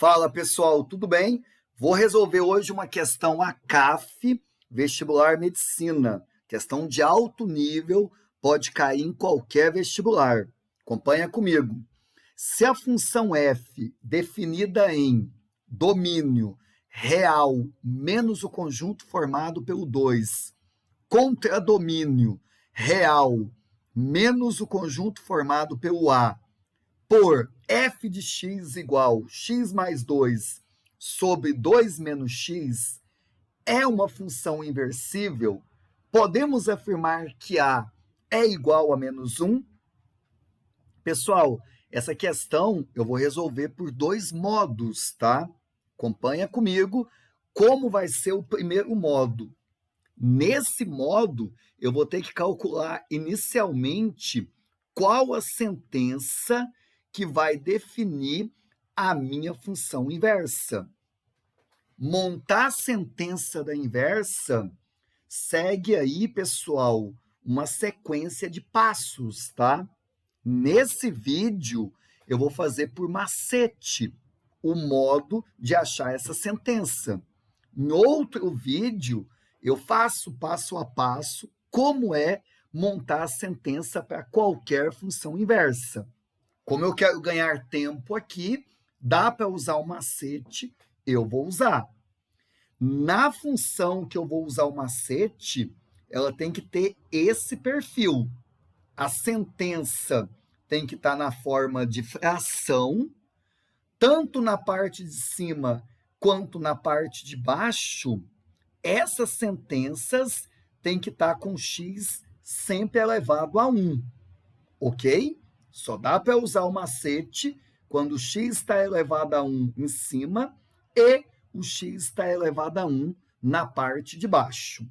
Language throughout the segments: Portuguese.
Fala pessoal, tudo bem? Vou resolver hoje uma questão ACAF, vestibular medicina. Questão de alto nível, pode cair em qualquer vestibular. Acompanha comigo. Se a função f, definida em domínio real menos o conjunto formado pelo 2, contra domínio real menos o conjunto formado pelo a, por f de x igual x mais 2 sobre 2 menos x, é uma função inversível, podemos afirmar que a é igual a menos 1? Pessoal, essa questão eu vou resolver por dois modos, tá? Acompanha comigo como vai ser o primeiro modo. Nesse modo, eu vou ter que calcular inicialmente qual a sentença que vai definir a minha função inversa. Montar a sentença da inversa segue aí, pessoal, uma sequência de passos, tá? Nesse vídeo, eu vou fazer por macete o modo de achar essa sentença. Em outro vídeo, eu faço passo a passo como é montar a sentença para qualquer função inversa. Como eu quero ganhar tempo aqui, dá para usar o macete, eu vou usar. Na função que eu vou usar o macete, ela tem que ter esse perfil. A sentença tem que estar na forma de fração, tanto na parte de cima quanto na parte de baixo. Essas sentenças têm que estar com x sempre elevado a 1, ok? Só dá para usar o macete quando o x está elevado a 1 em cima e o x está elevado a 1 na parte de baixo.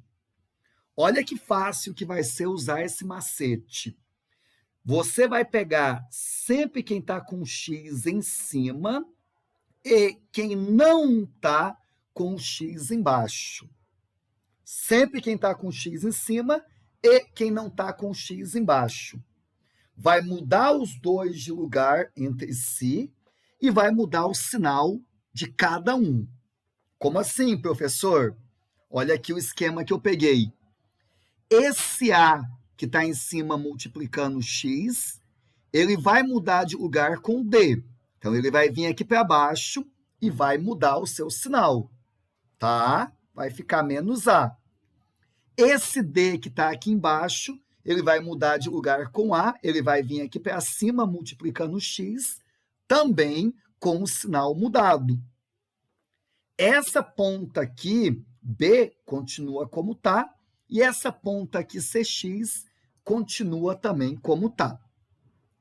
Olha que fácil que vai ser usar esse macete. Você vai pegar sempre quem está com x em cima e quem não está com x embaixo. Sempre quem está com x em cima e quem não está com x embaixo. Vai mudar os dois de lugar entre si e vai mudar o sinal de cada um. Como assim, professor? Olha aqui o esquema que eu peguei. Esse A que está em cima multiplicando x, ele vai mudar de lugar com o D. Então, ele vai vir aqui para baixo e vai mudar o seu sinal, tá? Vai ficar menos A. Esse D que está aqui embaixo, ele vai mudar de lugar com A, ele vai vir aqui para cima multiplicando x, também com o sinal mudado. Essa ponta aqui, B, continua como está, e essa ponta aqui, CX, continua também como está.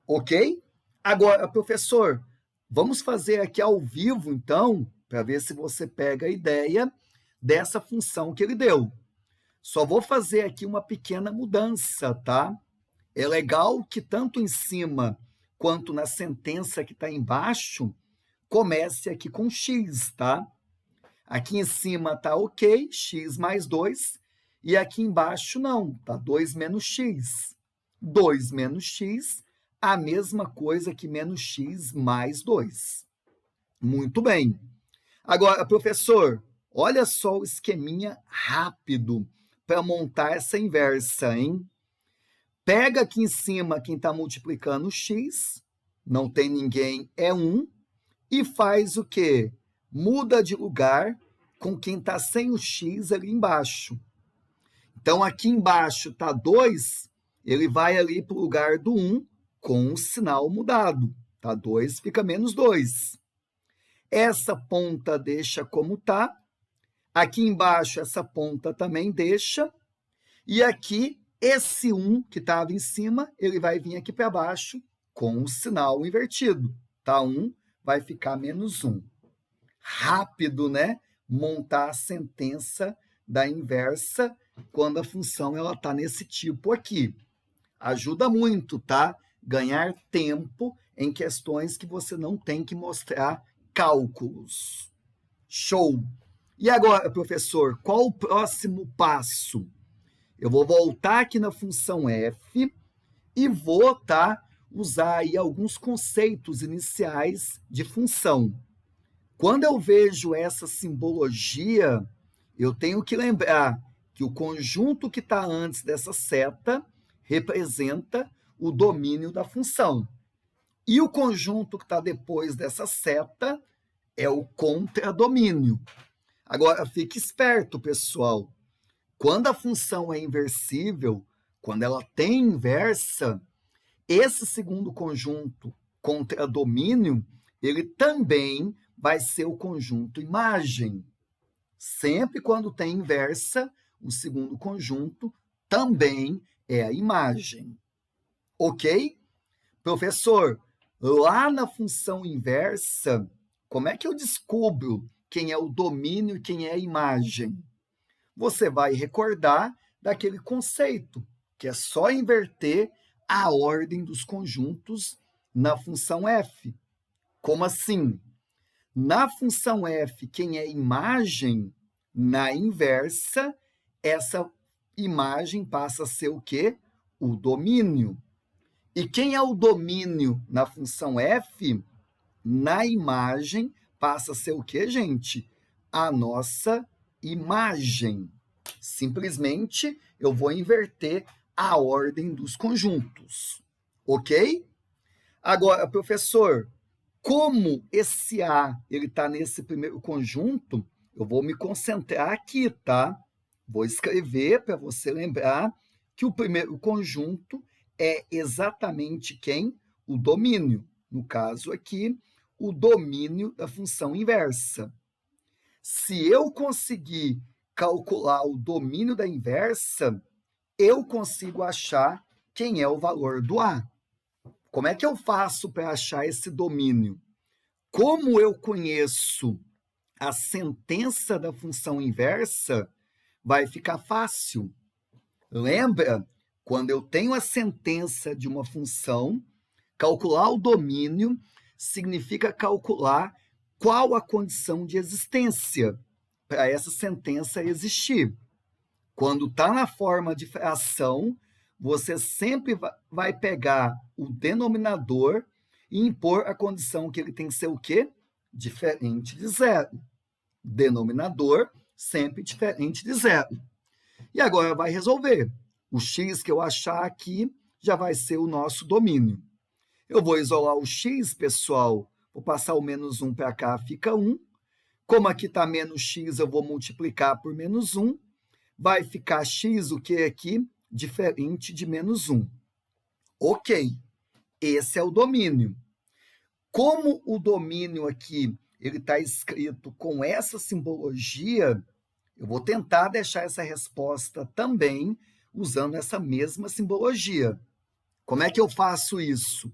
Ok? Agora, professor, vamos fazer aqui ao vivo, então, para ver se você pega a ideia dessa função que ele deu. Só vou fazer aqui uma pequena mudança, tá? É legal que tanto em cima quanto na sentença que está embaixo, comece aqui com x, tá? Aqui em cima está ok, x mais 2, e aqui embaixo não, tá 2 menos x. 2 menos x, a mesma coisa que menos x mais 2. Muito bem. Agora, professor, olha só o esqueminha rápido para montar essa inversa, hein? Pega aqui em cima quem está multiplicando x, não tem ninguém, é 1, e faz o quê? Muda de lugar com quem está sem o x ali embaixo. Então, aqui embaixo está 2, ele vai ali para o lugar do 1 com o sinal mudado. Tá? 2 fica menos 2. Essa ponta deixa como está. Aqui embaixo, essa ponta também deixa. E aqui, esse 1 que estava em cima, ele vai vir aqui para baixo com o sinal invertido. Tá? 1 vai ficar menos 1. Rápido, né? Montar a sentença da inversa quando a função está nesse tipo aqui. Ajuda muito, tá? Ganhar tempo em questões que você não tem que mostrar cálculos. Show! E agora, professor, qual o próximo passo? Eu vou voltar aqui na função f e vou usar aí alguns conceitos iniciais de função. Quando eu vejo essa simbologia, eu tenho que lembrar que o conjunto que está antes dessa seta representa o domínio da função. E o conjunto que está depois dessa seta é o contradomínio. Agora, fique esperto, pessoal. Quando a função é inversível, quando ela tem inversa, esse segundo conjunto contradomínio, ele também vai ser o conjunto imagem. Sempre quando tem inversa, o segundo conjunto também é a imagem. Ok? Professor, lá na função inversa, como é que eu descubro quem é o domínio e quem é a imagem? Você vai recordar daquele conceito, que é só inverter a ordem dos conjuntos na função f. Como assim? Na função f, quem é imagem, na inversa, essa imagem passa a ser o quê? O domínio. E quem é o domínio na função f, na imagem, passa a ser o quê, gente? A nossa imagem. Simplesmente, eu vou inverter a ordem dos conjuntos. Ok? Agora, professor, como esse A ele está nesse primeiro conjunto, eu vou me concentrar aqui, tá? Vou escrever para você lembrar que o primeiro conjunto é exatamente quem? O domínio. No caso aqui, o domínio da função inversa. Se eu conseguir calcular o domínio da inversa, eu consigo achar quem é o valor do A. Como é que eu faço para achar esse domínio? Como eu conheço a sentença da função inversa, vai ficar fácil. Lembra? Quando eu tenho a sentença de uma função, calcular o domínio significa calcular qual a condição de existência para essa sentença existir. Quando está na forma de fração, você sempre vai pegar o denominador e impor a condição que ele tem que ser o quê? Diferente de zero. Denominador sempre diferente de zero. E agora vai resolver. O x que eu achar aqui já vai ser o nosso domínio. Eu vou isolar o x, pessoal. Vou passar o menos 1 para cá, fica 1. Como aqui está menos x, eu vou multiplicar por menos 1. Vai ficar x, o que aqui? Diferente de menos 1. Ok, esse é o domínio. Como o domínio aqui ele está escrito com essa simbologia, eu vou tentar deixar essa resposta também usando essa mesma simbologia. Como é que eu faço isso?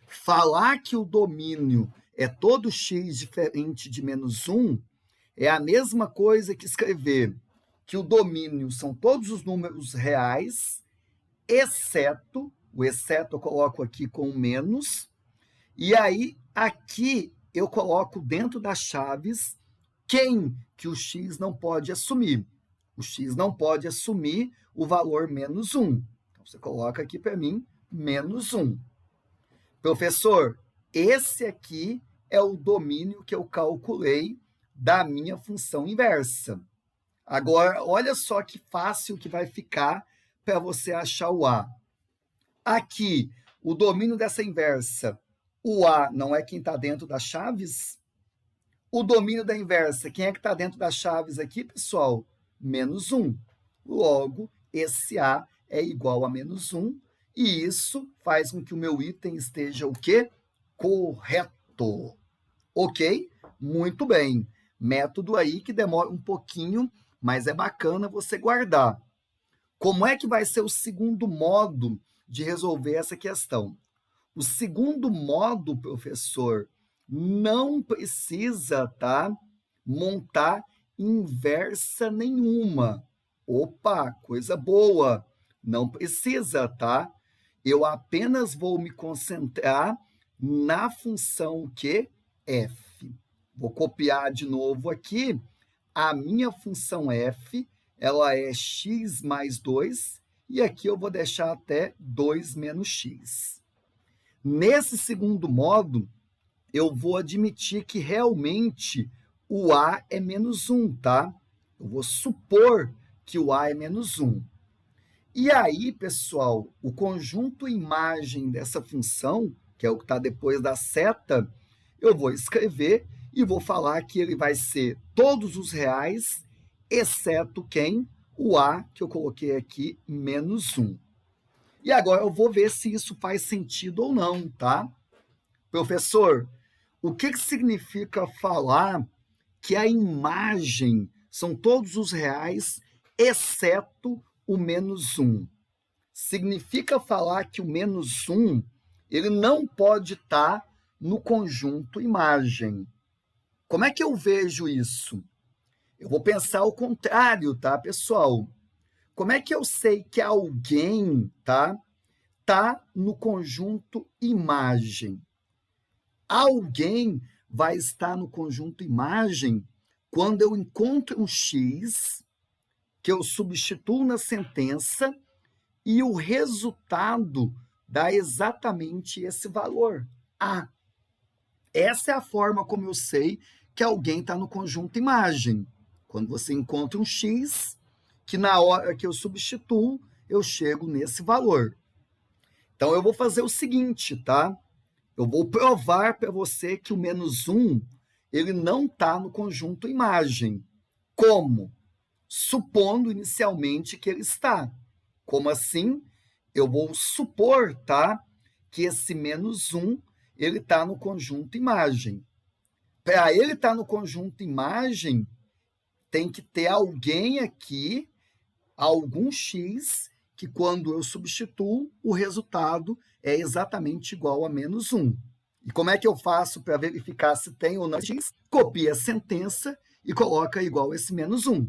Falar que o domínio é todo x diferente de menos 1 é a mesma coisa que escrever que o domínio são todos os números reais, exceto, o exceto eu coloco aqui com menos, e aí aqui eu coloco dentro das chaves quem que o x não pode assumir. O x não pode assumir o valor menos 1. Então, você coloca aqui para mim menos 1. Professor, esse aqui é o domínio que eu calculei da minha função inversa. Agora, olha só que fácil que vai ficar para você achar o A. Aqui, o domínio dessa inversa, o A não é quem está dentro das chaves? O domínio da inversa, quem é que está dentro das chaves aqui, pessoal? Menos 1. Logo, esse A é igual a menos 1, e isso faz com que o meu item esteja o quê? Correto. Ok? Muito bem. Método aí que demora um pouquinho, mas é bacana você guardar. Como é que vai ser o segundo modo de resolver essa questão? O segundo modo, professor, não precisa, tá, montar inversa nenhuma. Opa, coisa boa. Não precisa, tá? Eu apenas vou me concentrar na função que f. Vou copiar de novo aqui. A minha função f, ela é x mais 2, e aqui eu vou deixar até 2 menos x. Nesse segundo modo, eu vou admitir que realmente o A é menos 1, tá? Eu vou supor que o A é menos 1. E aí, pessoal, o conjunto imagem dessa função, que é o que está depois da seta, eu vou escrever e vou falar que ele vai ser todos os reais, exceto quem? O A, que eu coloquei aqui, menos 1. E agora eu vou ver se isso faz sentido ou não, tá? Professor, o que significa falar que a imagem são todos os reais, exceto o menos 1? Significa falar que o menos 1 ele não pode estar no conjunto imagem. Como é que eu vejo isso? Eu vou pensar o contrário, tá, pessoal? Como é que eu sei que alguém tá no conjunto imagem? Alguém vai estar no conjunto imagem quando eu encontro um X que eu substituo na sentença e o resultado dá exatamente esse valor, A. Essa é a forma como eu sei que alguém está no conjunto imagem. Quando você encontra um X, que na hora que eu substituo, eu chego nesse valor. Então, eu vou fazer o seguinte, tá? Eu vou provar para você que o menos 1, ele não está no conjunto imagem. Como? Supondo inicialmente que ele está. Como assim? Eu vou supor, tá, que esse menos 1, ele está no conjunto imagem. Para ele estar no conjunto imagem, tem que ter alguém aqui, algum X, que quando eu substituo, o resultado é exatamente igual a menos 1. E como é que eu faço para verificar se tem ou não X? Copia a sentença e coloca igual a esse menos 1.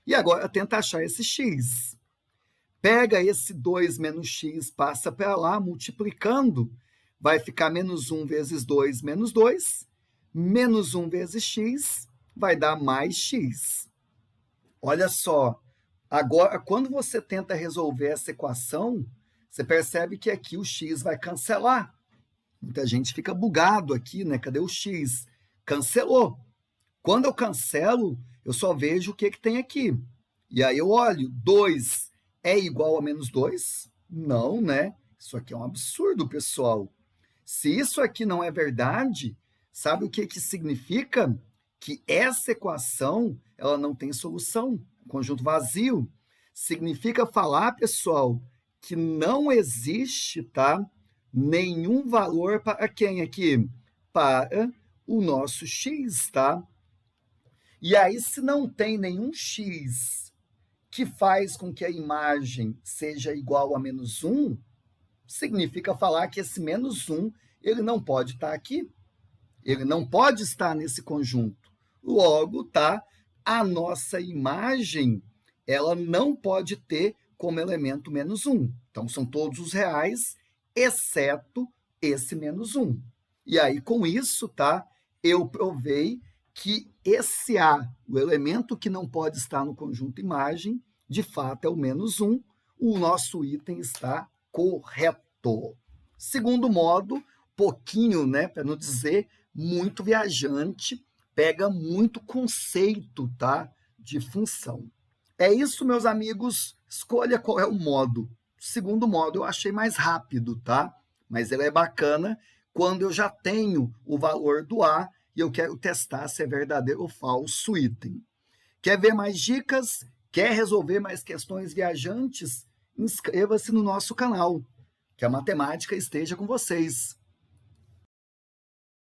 E agora tenta achar esse X. Pega esse 2 menos x, passa para lá, multiplicando, vai ficar menos 1 vezes 2, menos 2. Menos 1 vezes x vai dar mais x. Olha só, agora, quando você tenta resolver essa equação, você percebe que aqui o x vai cancelar. Muita gente fica bugado aqui, né? Cadê o x? Cancelou. Quando eu cancelo, eu só vejo o que tem aqui. E aí eu olho, 2 é igual a menos 2? Não, né? Isso aqui é um absurdo, pessoal. Se isso aqui não é verdade, sabe o que significa? Que essa equação ela não tem solução. Conjunto vazio. Significa falar, pessoal, que não existe, tá, nenhum valor para quem aqui? Para o nosso x, tá? E aí, se não tem nenhum x que faz com que a imagem seja igual a menos 1, significa falar que esse menos 1 ele não pode estar aqui. Ele não pode estar nesse conjunto. Logo, tá, a nossa imagem ela não pode ter como elemento menos 1. Então, são todos os reais, exceto esse menos 1. E aí, com isso, tá, eu provei que esse A, o elemento que não pode estar no conjunto imagem, de fato é o menos 1, o nosso item está correto. Segundo modo, pouquinho, né, para não dizer muito viajante, pega muito conceito, tá, de função. É isso, meus amigos, escolha qual é o modo. O segundo modo eu achei mais rápido, tá? Mas ele é bacana quando eu já tenho o valor do A e eu quero testar se é verdadeiro ou falso o item. Quer ver mais dicas? Quer resolver mais questões viajantes? Inscreva-se no nosso canal. Que a matemática esteja com vocês.